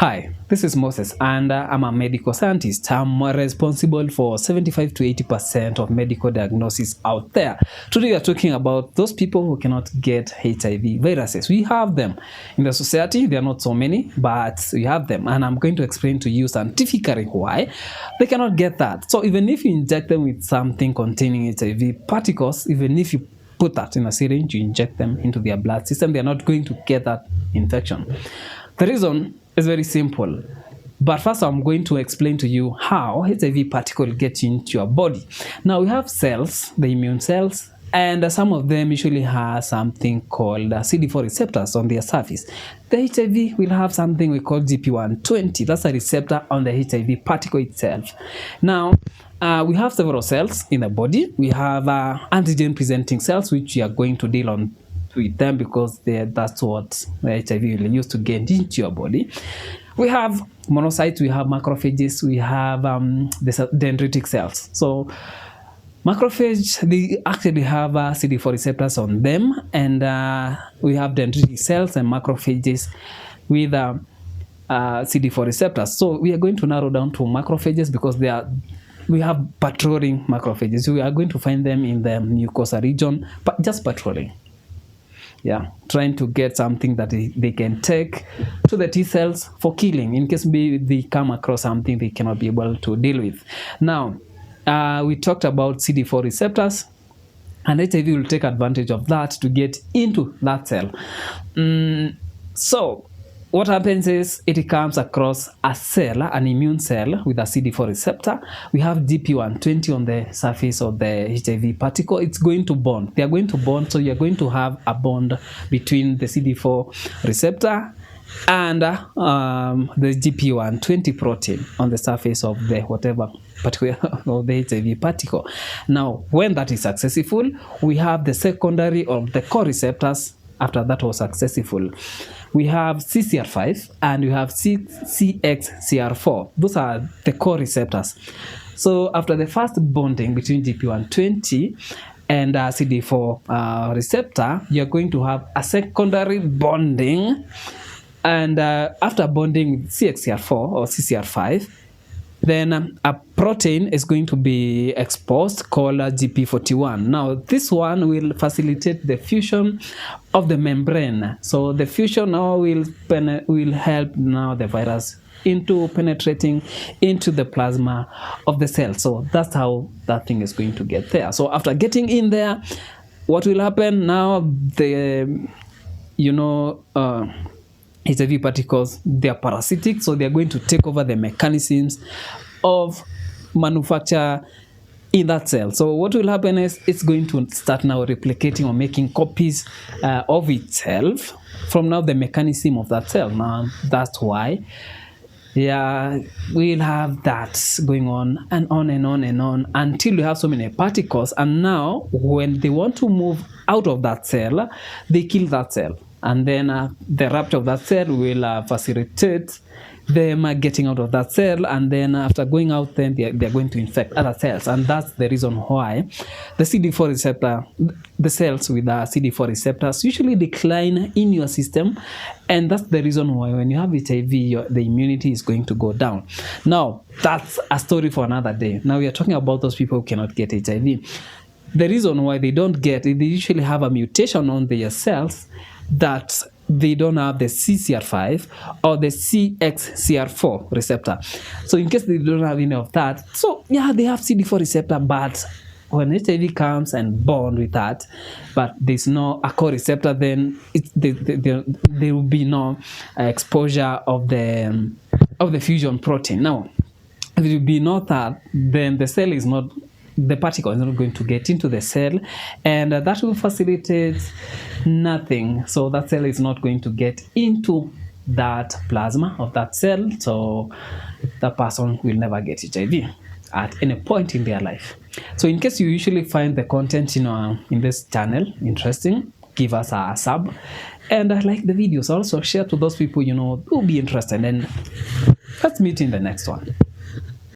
Hi, this is Moses, and I'm a medical scientist. I'm responsible for 75 to 80% of medical diagnosis out there. Today, we are talking about those people who cannot get HIV viruses. We have them in the society. There are not so many, but we have them. And I'm going to explain to you scientifically why they cannot get that. So even if you inject them with something containing HIV particles, even if you put that in a syringe, you inject them into their blood system, they're not going to get that infection. The reason is very simple. But first, I'm going to explain to you how HIV particle gets into your body. Now, we have cells, the immune cells, and some of them usually have something called CD4 receptors on their surface. The HIV will have something we call GP120. That's a receptor on the HIV particle itself. Now, we have several cells in the body. We have antigen-presenting cells, which we are going to deal on with them because that's what the HIV will use to get into your body. We have monocytes, we have macrophages, we have the dendritic cells. So macrophage, they actually have CD4 receptors on them, and we have dendritic cells and macrophages with CD4 receptors. So we are going to narrow down to macrophages because we have patrolling macrophages. We are going to find them in the mucosa region, but just patrolling. Yeah, trying to get something that they can take to the T cells for killing in case they come across something they cannot be able to deal with. Now, we talked about CD4 receptors, and HIV will take advantage of that to get into that cell. So what happens is it comes across a cell, an immune cell with a CD4 receptor. We have GP120 on the surface of the HIV particle. It's going to bond. They are going to bond, so you're going to have a bond between the CD4 receptor and the GP120 protein on the surface of the whatever particle of the HIV particle. Now, when that is successful, we have the secondary or the core receptors. After that was successful, we have CCR5 and we have CXCR4. Those are the core receptors. So after the first bonding between GP120 and CD4 receptor, you're going to have a secondary bonding. And after bonding with CXCR4 or CCR5, then a protein is going to be exposed called GP41. Now, this one will facilitate the fusion of the membrane. So the fusion now will help now the virus into penetrating into the plasma of the cell. So that's how that thing is going to get there. So after getting in there, what will happen now? HIV particles, they are parasitic, so they are going to take over the mechanisms of manufacture in that cell. So what will happen is it's going to start now replicating or making copies of itself from now the mechanism of that cell. Now, that's why we'll have that going on and on and on and on until we have so many particles. And now, when they want to move out of that cell, they kill that cell. And then the rupture of that cell will facilitate them getting out of that cell. And then after going out, then they're going to infect other cells. And that's the reason why the CD4 receptor, the cells with the CD4 receptors usually decline in your system. And that's the reason why when you have HIV, the immunity is going to go down. Now, that's a story for another day. Now we are talking about those people who cannot get HIV. The reason why they don't get it, they usually have a mutation on their cells that they don't have the CCR5 or the CXCR4 receptor. So in case they don't have any of that, so yeah, they have CD4 receptor, but when HIV comes and bond with that, but there's no a core receptor, then there will be no exposure of the fusion protein. Now, if it will be not that, then the particle is not going to get into the cell, and that will facilitate nothing. So that cell is not going to get into that plasma of that cell, so that person will never get HIV at any point in their life. So in case you usually find the content in this channel interesting, give us a sub and like the videos. Also share to those people who will be interested, and let's meet in the next one.